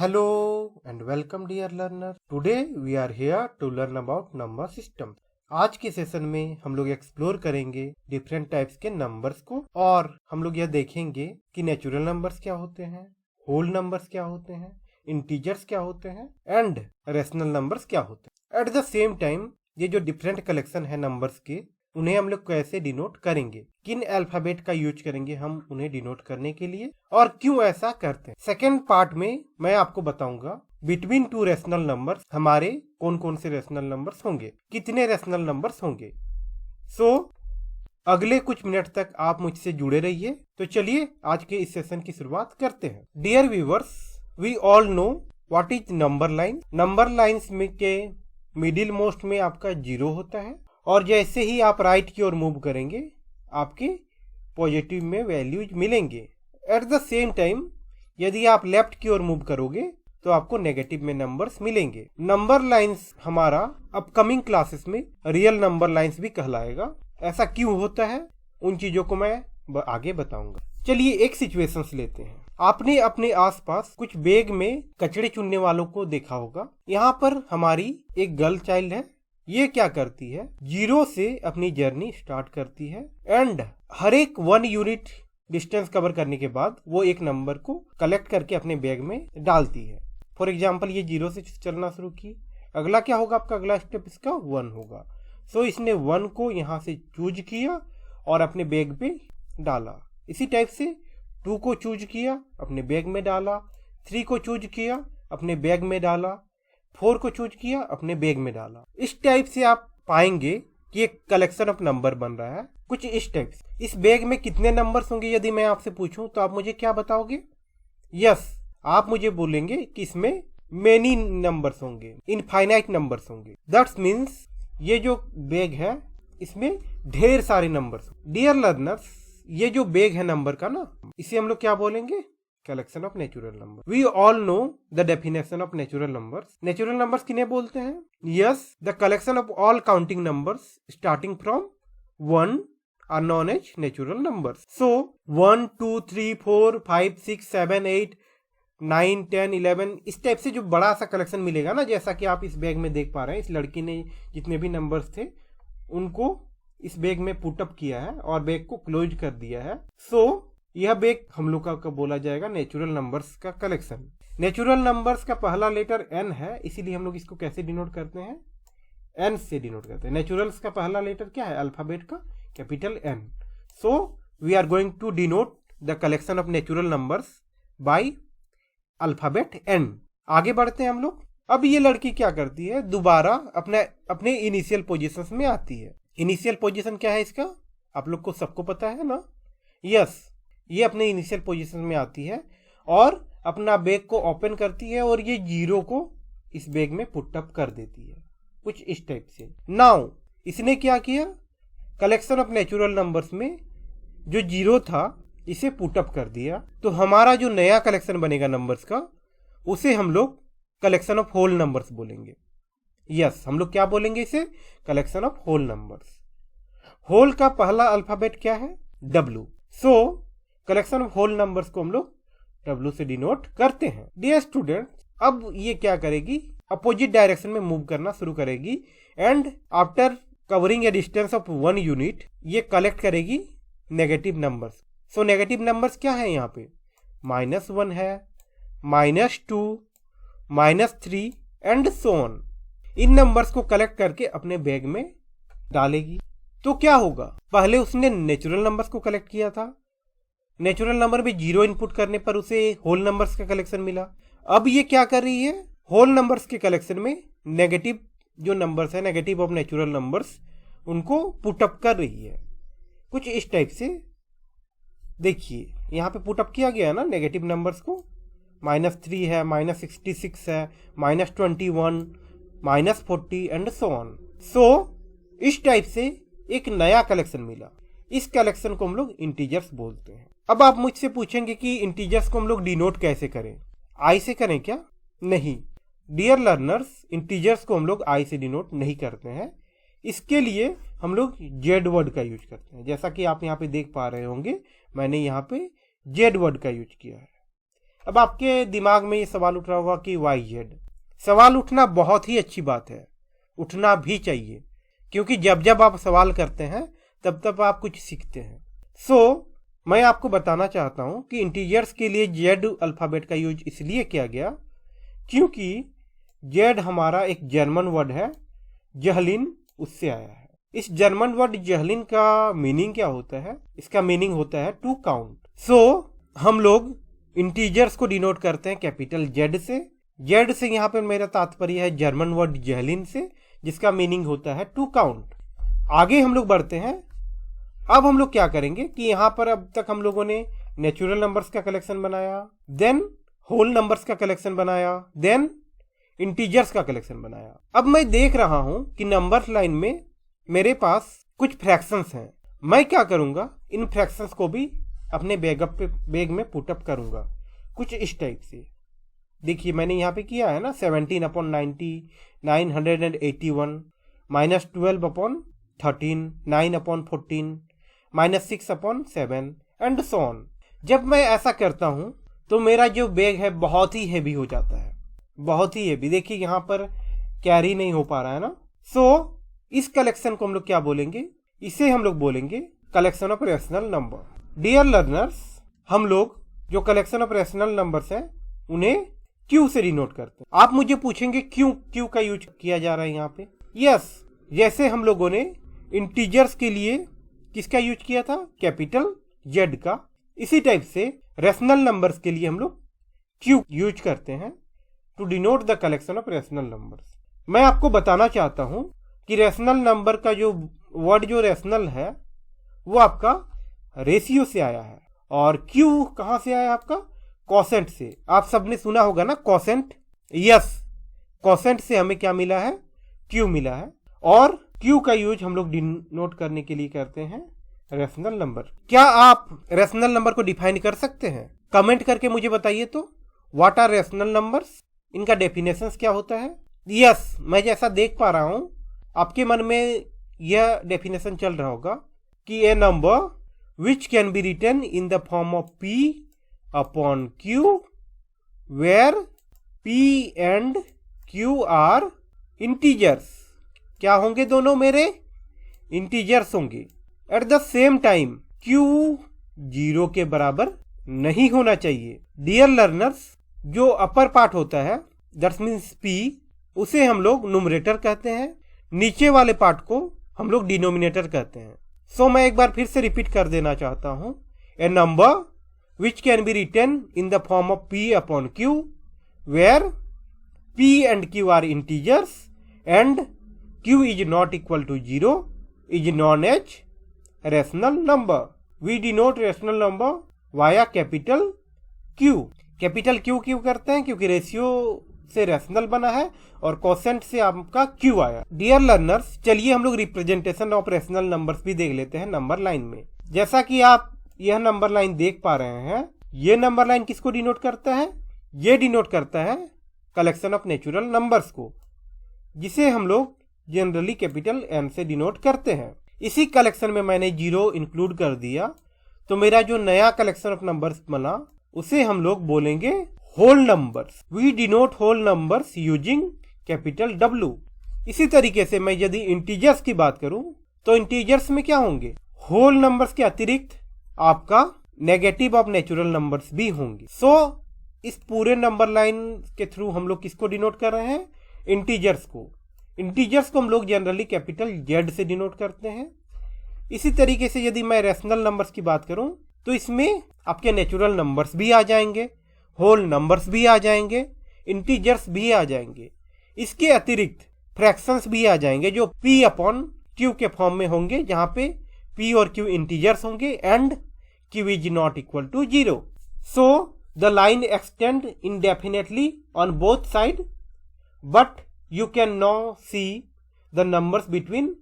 Hello and welcome dear learner. Today we are here to learn about number system. आज के session में हम लोग एक्सप्लोर करेंगे डिफरेंट टाइप्स के नंबर्स को और हम लोग यह देखेंगे कि नेचुरल नंबर्स क्या होते हैं, होल नंबर्स क्या होते हैं, इंटीजर्स क्या होते हैं एंड रेशनल नंबर्स क्या होते हैं। एट द सेम टाइम ये जो डिफरेंट कलेक्शन है नंबर्स के, उन्हें हम लोग कैसे डिनोट करेंगे, किन अल्फाबेट का यूज करेंगे हम उन्हें डिनोट करने के लिए और क्यों ऐसा करते हैं। सेकेंड पार्ट में मैं आपको बताऊंगा बिटवीन टू रेशनल नंबर्स हमारे कौन कौन से रेशनल नंबर्स होंगे, कितने रेशनल नंबर्स होंगे। अगले कुछ मिनट तक आप मुझसे जुड़े रहिए। तो चलिए आज के इस सेशन की शुरुआत करते हैं। Dear viewers, we all know what is number line. Number lines में के मिडिल मोस्ट में आपका 0 होता है और जैसे ही आप राइट की ओर मूव करेंगे आपके पॉजिटिव में वैल्यूज मिलेंगे। एट द सेम टाइम यदि आप लेफ्ट की ओर मूव करोगे तो आपको नेगेटिव में नंबर्स मिलेंगे। नंबर लाइंस हमारा अपकमिंग क्लासेस में रियल नंबर लाइंस भी कहलाएगा। ऐसा क्यों होता है उन चीजों को मैं आगे बताऊंगा। चलिए एक सिचुएशंस लेते हैं। आपने अपने आसपास कुछ बैग में कचड़े चुनने वालों को देखा होगा। यहाँ पर हमारी एक गर्ल चाइल्ड है। ये क्या करती है, 0 से अपनी जर्नी स्टार्ट करती है एंड हर एक 1 यूनिट डिस्टेंस कवर करने के बाद वो एक नंबर को कलेक्ट करके अपने बैग में डालती है। फॉर एग्जाम्पल ये 0 से चलना शुरू की, अगला क्या होगा आपका, अगला स्टेप इसका 1 होगा। इसने 1 को यहाँ से चूज किया और अपने बैग पे डाला। इसी टाइप से 2 को चूज किया, अपने बैग में डाला, 3 को चूज किया, अपने बैग में डाला, 4 को चूज किया, अपने बैग में डाला। इस टाइप से आप पाएंगे कि एक कलेक्शन ऑफ नंबर बन रहा है कुछ इस टाइप से। इस बैग में कितने नंबर्स होंगे यदि मैं आपसे पूछूं तो आप मुझे क्या बताओगे? यस, आप मुझे बोलेंगे कि इसमें मेनी नंबर्स होंगे, इनफाइनाइट नंबर्स होंगे। दैट्स मीन्स ये जो बैग है इसमें ढेर सारे नंबर्स। डियर लर्नर्स, ये जो बैग है नंबर का ना, इसे हम लोग क्या बोलेंगे? Collection of natural number. We all know the definition of natural numbers. Natural numbers किन्हें बोलते हैं? Yes, the collection of all counting numbers starting from 1 are known as natural numbers. 1 2 3 4 5 6 7 8 9 10 11 इस टाइप से जो बड़ा सा कलेक्शन मिलेगा ना, जैसा कि आप इस बैग में देख पा रहे हैं। इस लड़की ने जितने भी नंबर्स थे उनको इस बैग में पुटअप किया है और बैग को क्लोज कर दिया है। यह बैग हम लोग का बोला जाएगा नेचुरल नंबर्स का कलेक्शन। नेचुरल नंबर्स का पहला लेटर एन है, इसीलिए हम लोग इसको कैसे डिनोट करते हैं? एन से डिनोट करते हैं। नेचुरल्स का पहला लेटर क्या है अल्फाबेट का? Capital N. We are going to denote the collection of natural numbers by alphabet N. आगे बढ़ते हैं हम लोग। अब ये लड़की क्या करती है, दोबारा अपने इनिशियल पोजीशंस में आती है। इनिशियल पोजीशन क्या है इसका, आप लोग को सबको पता है ना? यस, ये अपने इनिशियल पोजीशन में आती है और अपना बैग को ओपन करती है और ये 0 को इस बैग में पुटअप कर देती है कुछ इस टाइप से। नाउ इसने क्या किया, कलेक्शन ऑफ नेचुरल नंबर्स में जो 0 था इसे पुटअप कर दिया। तो हमारा जो नया कलेक्शन बनेगा नंबर्स का, उसे हम लोग कलेक्शन ऑफ होल नंबर्स बोलेंगे। यस, हम लोग क्या बोलेंगे इसे? Collection of whole numbers. Whole का पहला अल्फाबेट क्या है? W। Collection of whole numbers को हम लोग W से डिनोट करते हैं। डियर स्टूडेंट, अब ये क्या करेगी, अपोजिट डायरेक्शन में मूव करना शुरू करेगी and after covering A distance of 1 unit ये कलेक्ट करेगी नेगेटिव नंबर्स। नेगेटिव नंबर्स क्या है यहाँ पे? -1 है, -2, -3 and so on. In numbers को कलेक्ट करके अपने बैग में डालेगी। तो क्या होगा, पहले उसने नेचुरल नंबर्स को कलेक्ट किया था। नेचुरल नंबर में 0 इनपुट करने पर उसे होल नंबर्स का कलेक्शन मिला। अब ये क्या कर रही है, होल नंबर्स के कलेक्शन में नेगेटिव जो नंबर्स है, नेगेटिव ऑफ नेचुरल नंबर्स, उनको पुटअप कर रही है कुछ इस टाइप से। देखिए यहाँ पे पुटअप किया गया है ना नेगेटिव नंबर्स को। -3 है, -66 है, -21, -40 एंड सो ऑन। इस टाइप से एक नया कलेक्शन मिला। इस कलेक्शन को हम लोग इंटीजर्स बोलते हैं। अब आप मुझसे पूछेंगे कि इंटीजर्स को हम लोग डिनोट कैसे करें? आई से करें क्या? नहीं डियर लर्नर्स, इंटीजर्स को हम लोग आई से डिनोट नहीं करते हैं। इसके लिए हम लोग जेड वर्ड का यूज करते हैं। जैसा कि आप यहाँ पे देख पा रहे होंगे, मैंने यहाँ पे जेड वर्ड का यूज किया है। अब आपके दिमाग में ये सवाल उठ रहा होगा कि वाई जेड। सवाल उठना बहुत ही अच्छी बात है, उठना भी चाहिए, क्योंकि जब जब आप सवाल करते हैं तब तब आप कुछ सीखते हैं। मैं आपको बताना चाहता हूं कि इंटीजर्स के लिए जेड अल्फाबेट का यूज इसलिए किया गया क्योंकि जेड हमारा एक जर्मन वर्ड है, जहलिन उससे आया है। इस जर्मन वर्ड जहलिन का मीनिंग क्या होता है? इसका मीनिंग होता है टू काउंट। हम लोग इंटीजर्स को डिनोट करते हैं कैपिटल जेड से। जेड से यहाँ पर मेरा तात्पर्य है जर्मन वर्ड जहलिन से, जिसका मीनिंग होता है टू काउंट। आगे हम लोग बढ़ते हैं। अब हम लोग क्या करेंगे कि यहाँ पर अब तक हम लोगों ने नेचुरल नंबर्स का कलेक्शन बनाया, देन होल नंबर्स का कलेक्शन बनाया, देन इंटीजर्स का कलेक्शन बनाया। अब मैं देख रहा हूं कि नंबर्स लाइन में मेरे पास कुछ फ्रैक्शंस हैं। मैं क्या करूंगा, इन फ्रैक्शंस को भी अपने बैग में पुटअप करूंगा कुछ इस टाइप से। देखिए मैंने यहाँ पे किया है ना, 17/90, 981, -12/13, 9/14, -6/7 एंड सो ऑन। जब मैं ऐसा करता हूं तो मेरा जो बैग है बहुत ही हेवी हो जाता है, बहुत ही हेवी। देखिए यहाँ पर कैरी नहीं हो पा रहा है ना। इस कलेक्शन को हम लोग क्या बोलेंगे? इसे हम लोग बोलेंगे collection of rational number. Dear learners, हम लोग जो कलेक्शन ऑफ रेशनल नंबर्स हैं उन्हें क्यू से डिनोट करते हैं। आप मुझे पूछेंगे क्यू का यूज किया जा रहा है यहाँ पे? यस, जैसे हम लोगों ने इंटीजर्स के लिए किसका यूज किया था? कैपिटल जेड का। इसी टाइप से रेशनल नंबर्स के लिए हम लोग क्यू यूज करते हैं to denote the collection of rational numbers. मैं आपको बताना चाहता हूं कि रेशनल नंबर का जो वर्ड जो रेशनल है वो आपका रेशियो से आया है, और क्यू कहां से आया? आपका कोसेंट से। आप सबने सुना होगा ना कोसेंट। यस, कोसेंट से हमें क्या मिला है? क्यू मिला है। और क्यू का यूज हम लोग डिनोट करने के लिए करते हैं रेशनल नंबर। क्या आप रेशनल नंबर को डिफाइन कर सकते हैं? कमेंट करके मुझे बताइए तो। What are rational numbers? इनका डेफिनेशन क्या होता है? यस, मैं जैसा देख पा रहा हूं आपके मन में यह डेफिनेशन चल रहा होगा कि a number which can be written in the form of P upon Q where P and Q are integers. क्या होंगे दोनों मेरे? इंटीजर्स होंगे। At the same time Q 0 के बराबर नहीं होना चाहिए। डियर लर्नर्स, जो अपर पार्ट होता है दैट मीन्स P, उसे हम लोग नुमरेटर कहते हैं, नीचे वाले पार्ट को हम लोग डिनोमिनेटर कहते हैं। मैं एक बार फिर से रिपीट कर देना चाहता हूं। A number which can be written in the form of P upon Q where P and Q are integers and Q is not equal to 0 is known as rational number. We denote rational number via capital Q. Capital Q क्यों करते हैं? क्योंकि ratio से rational बना है और quotient से आपका Q आया। डियर लर्नर्स, चलिए हम लोग रिप्रेजेंटेशन ऑफ रेशनल नंबर्स भी देख लेते हैं नंबर लाइन में। जैसा कि आप यह नंबर लाइन देख पा रहे हैं, ये नंबर लाइन किसको डिनोट करता है? ये डिनोट करता है कलेक्शन ऑफ नेचुरल नंबर्स को, जिसे हम लोग जनरली कैपिटल M से डिनोट करते हैं। इसी कलेक्शन में मैंने 0 इंक्लूड कर दिया, तो मेरा जो नया कलेक्शन ऑफ नंबर्स बना उसे हम लोग बोलेंगे whole numbers. We denote whole numbers using capital W। इसी तरीके से मैं यदि इंटीजर्स की बात करूं तो इंटीजर्स में क्या होंगे? होल नंबर्स के अतिरिक्त आपका नेगेटिव ऑफ नेचुरल नंबर्स भी होंगे। इस पूरे नंबर लाइन के थ्रू हम लोग किसको डिनोट कर रहे हैं? इंटीजर्स को। इंटीजर्स को हम लोग जनरली कैपिटल Z से डिनोट करते हैं। इसी तरीके से यदि मैं रेशनल नंबर्स की बात करूं तो इसमें आपके नेचुरल नंबर्स भी आ जाएंगे, होल नंबर्स भी आ जाएंगे, इंटीजर्स भी आ जाएंगे। इसके अतिरिक्त फ्रैक्शंस भी आ जाएंगे जो P अपॉन Q के फॉर्म में होंगे, जहां पे P और Q इंटीजर्स होंगे and Q is not equal to 0। The line extend indefinitely on both side, but you can now see the numbers between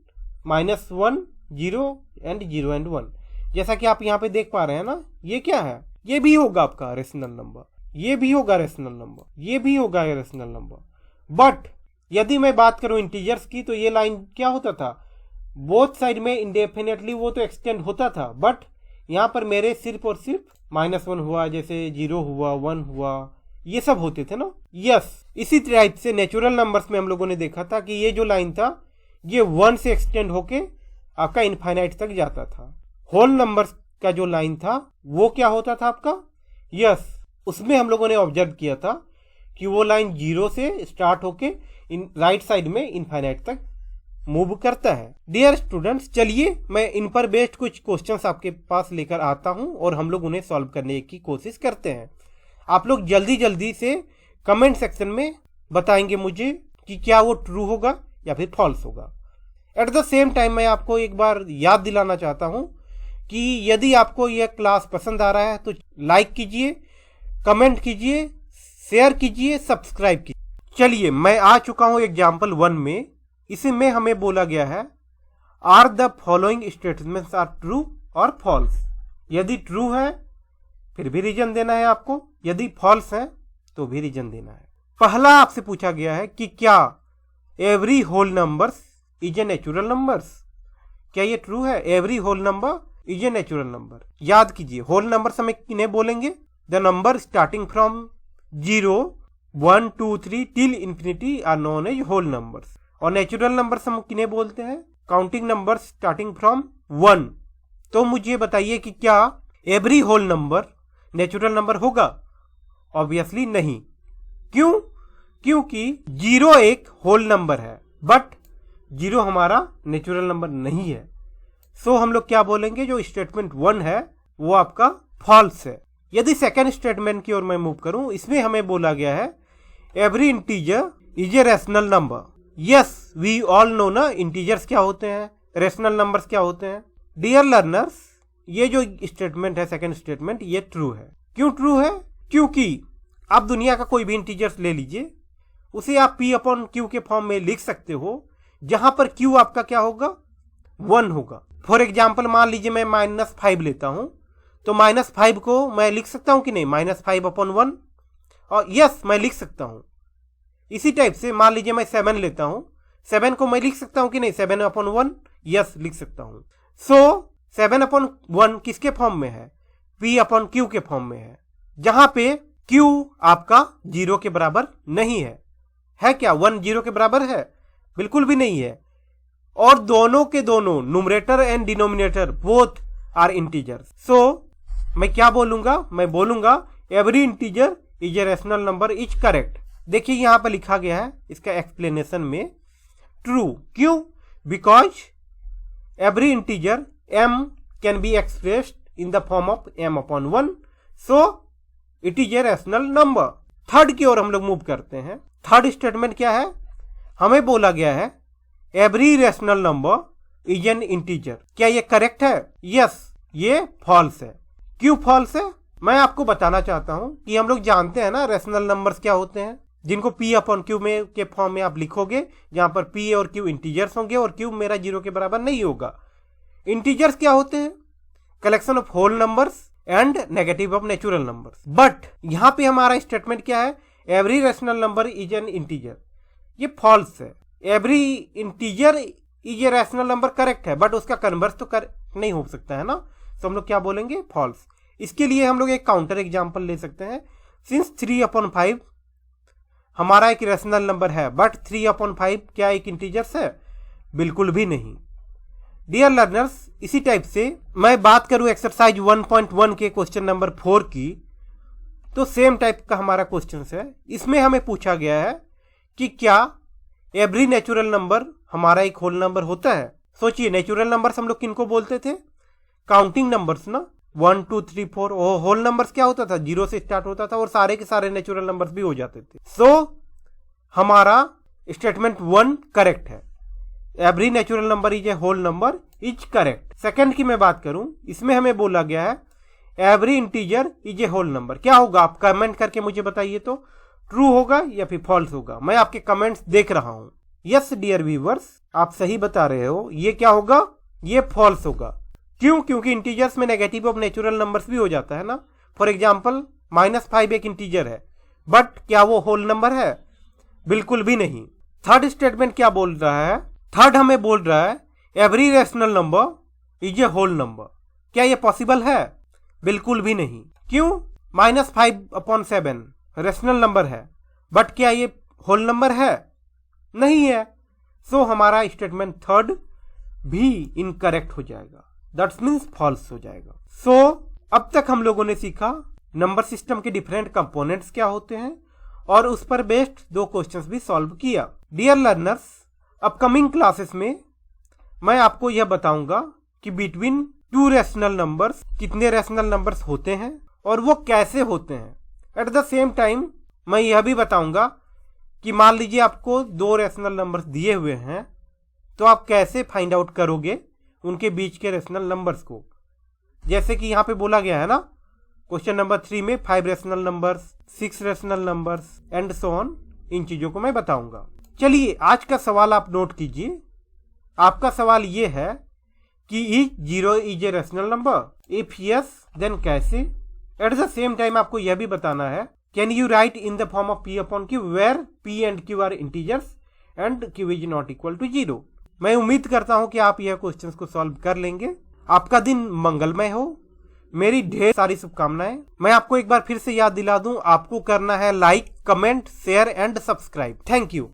-1, 0 and 0 and 1। जैसा कि आप यहाँ पे देख पा रहे हैं ना, ये क्या है? ये भी होगा आपका रेशनल नंबर, ये भी होगा रेशनल नंबर, ये भी होगा रेशनल नंबर। बट यदि मैं बात करूं इंटीजर्स की तो ये लाइन क्या होता था? बोथ साइड में इंडेफिनेटली वो तो एक्सटेंड होता था, बट यहाँ पर मेरे सिर्फ और सिर्फ -1 हुआ, जैसे 0 हुआ, 1 हुआ, ये सब होते थे ना। यस, इसी टाइप से नेचुरल नंबर्स में हम लोगों ने देखा था कि ये जो लाइन था ये 1 से एक्सटेंड होके आपका इनफाइनाइट तक जाता था। होल नंबर्स का जो लाइन था वो क्या होता था आपका, यस, उसमें हम लोगों ने ऑब्जर्व किया था कि वो लाइन 0 से स्टार्ट होके राइट साइड में इनफाइनाइट तक मूव करता है। डियर स्टूडेंट्स, चलिए मैं इन पर बेस्ड कुछ क्वेश्चंस आपके पास लेकर आता हूं और हम लोग उन्हें सॉल्व करने की कोशिश करते हैं। आप लोग जल्दी जल्दी से कमेंट सेक्शन में बताएंगे मुझे कि क्या वो ट्रू होगा या फिर फॉल्स होगा। एट द सेम टाइम मैं आपको एक बार याद दिलाना चाहता हूं कि यदि आपको यह क्लास पसंद आ रहा है तो लाइक कीजिए, कमेंट कीजिए, शेयर कीजिए, सब्सक्राइब कीजिए। चलिए मैं आ चुका हूं एग्जाम्पल 1 में। इसमें हमें बोला गया है are the following statements are true और फॉल्स। यदि ट्रू है फिर भी रीजन देना है आपको, यदि फॉल्स है तो भी रीजन देना है। पहला आपसे पूछा गया है कि क्या every whole numbers is a natural numbers. क्या ये ट्रू है? Every whole number is a natural number. याद कीजिए, होल नंबर्स हमें किन्हें बोलेंगे? The number starting from 0, 1, 2, 3 till infinity are known as whole numbers. और नेचुरल नंबर्स हम किन्हें बोलते हैं? Counting numbers starting from 1। तो मुझे बताइए कि क्या every whole number natural number होगा? ऑब्वियसली नहीं। क्यों? क्योंकि 0 एक होल नंबर है बट 0 हमारा नेचुरल नंबर नहीं है। सो हम लोग क्या बोलेंगे, जो स्टेटमेंट 1 है वो आपका फॉल्स है। यदि सेकेंड स्टेटमेंट की ओर मैं मूव करूं, इसमें हमें बोला गया है every integer is a rational number. Yes, we all know ना इंटीजर्स क्या होते हैं, रैशनल नंबर्स क्या होते हैं। डियर लर्नर्स, ये जो स्टेटमेंट है सेकेंड स्टेटमेंट, ये ट्रू है। क्यों ट्रू है? क्योंकि आप दुनिया का कोई भी इंटीजर्स ले लीजिए, उसे आप P/Q के फॉर्म में लिख सकते हो, जहां पर Q आपका क्या होगा? 1 होगा। फॉर एग्जाम्पल मान लीजिए मैं -5 लेता हूं, तो -5 को मैं लिख सकता हूं कि नहीं, -5/1। और यस, मैं लिख सकता हूं। इसी टाइप से मान लीजिए मैं 7 लेता हूं, 7 को मैं लिख सकता हूं कि नहीं, 7/1। यस, लिख सकता हूं। सो 7/1 किसके फॉर्म में है? P/Q के फॉर्म में है, जहां पे Q आपका 0 के बराबर नहीं है क्या? 1 0 के बराबर है? बिल्कुल भी नहीं है। और दोनों के दोनों numerator and denominator both are integers. So मैं क्या बोलूंगा? मैं बोलूंगा every integer is a rational number is correct. देखिए यहां पर लिखा गया है इसका एक्सप्लेनेशन में ट्रू। क्यों? Because every integer m can be expressed in the form of m/1, so it is a rational number. Third की ओर हम लोग मूव करते हैं। थर्ड स्टेटमेंट क्या है? हमें बोला गया है every rational number is an integer. क्या ये करेक्ट है? यस, ये फॉल्स है। क्यों फॉल्स है? मैं आपको बताना चाहता हूं कि हम लोग जानते हैं ना रैशनल नंबर्स क्या होते हैं, जिनको P/Q में के फॉर्म में आप लिखोगे, जहां पर P और Q इंटीजर्स होंगे और Q मेरा 0 के बराबर नहीं होगा। इंटीजर्स क्या होते हैं? Collection of whole numbers and negative of natural numbers. But यहां पे हमारा स्टेटमेंट क्या है? Every rational number is an integer. ये फॉल्स है। Every integer is a rational number correct है, बट उसका कन्वर्स तो करेक्ट नहीं हो सकता है ना, तो हम लोग क्या बोलेंगे? फॉल्स। इसके लिए हम लोग एक काउंटर एग्जाम्पल ले सकते हैं। सिंस 3/5 हमारा एक रैशनल नंबर है, बट 3/5 क्या एक इंटीजर्स है? बिल्कुल भी नहीं। डियर लर्नर्स, इसी टाइप से मैं बात करूं एक्सरसाइज 1.1 के क्वेश्चन नंबर 4 की, तो सेम टाइप का हमारा क्वेश्चन है। इसमें हमें पूछा गया है कि क्या एवरी नेचुरल नंबर हमारा एक होल नंबर होता है। सोचिए, नेचुरल नंबर्स हम लोग किनको बोलते थे? काउंटिंग नंबर्स ना, 1 2 3 4। होल नंबर्स क्या होता था? 0 से स्टार्ट होता था और सारे के सारे नेचुरल नंबर्स भी हो जाते थे। सो हमारा स्टेटमेंट 1 करेक्ट है। Every natural number is a whole number is correct. Second की मैं बात करूं, इसमें हमें बोला गया है every integer is a whole number. क्या होगा? आप कमेंट करके मुझे बताइए तो, ट्रू होगा या फिर फॉल्स होगा। मैं आपके कमेंट्स देख रहा हूं। यस डियर व्यूअर्स, आप सही बता रहे हो। ये क्या होगा? ये फॉल्स होगा। क्यों? क्योंकि इंटीजर्स में नेगेटिव ऑफ नेचुरल नंबर्स भी हो जाता है ना। फॉर एग्जाम्पल -5 एक इंटीजर है, बट क्या वो होल नंबर है? बिल्कुल भी नहीं। थर्ड स्टेटमेंट क्या बोल रहा है? थर्ड हमें बोल रहा है every rational number is a whole number. क्या ये पॉसिबल है? बिल्कुल भी नहीं। क्यों? -5/7 रेशनल नंबर है, बट क्या ये होल नंबर है? नहीं है। सो हमारा स्टेटमेंट थर्ड भी इनकरेक्ट हो जाएगा, दैट मीन्स फॉल्स हो जाएगा। सो अब तक हम लोगों ने सीखा नंबर सिस्टम के डिफरेंट कंपोनेंट्स क्या होते हैं और उस पर बेस्ड 2 क्वेश्चंस भी सॉल्व किया। डियर लर्नर्स, अपकमिंग क्लासेस में मैं आपको यह बताऊंगा कि बिटवीन 2 रैशनल नंबर्स कितने रैशनल नंबर्स होते हैं और वो कैसे होते हैं। एट द सेम टाइम मैं यह भी बताऊंगा कि मान लीजिए आपको 2 रैशनल नंबर्स दिए हुए हैं, तो आप कैसे फाइंड आउट करोगे उनके बीच के रैशनल नंबर्स को। जैसे कि यहाँ पे बोला गया है ना क्वेश्चन नंबर 3 में 5 rational numbers, 6 rational numbers and so on, इन चीजों को मैं बताऊंगा। चलिए आज का सवाल आप नोट कीजिए। आपका सवाल ये है कि is 0 is a rational number, if yes then कैसे। एट द सेम टाइम आपको यह भी बताना है can you write in the form of P/Q where P and Q are integers and Q is not equal to 0। मैं उम्मीद करता हूं कि आप यह क्वेश्चंस को सॉल्व कर लेंगे। आपका दिन मंगलमय हो, मेरी ढेर सारी शुभकामनाएं। मैं आपको एक बार फिर से याद दिला दूं, आपको करना है like, comment, share and subscribe. Thank you.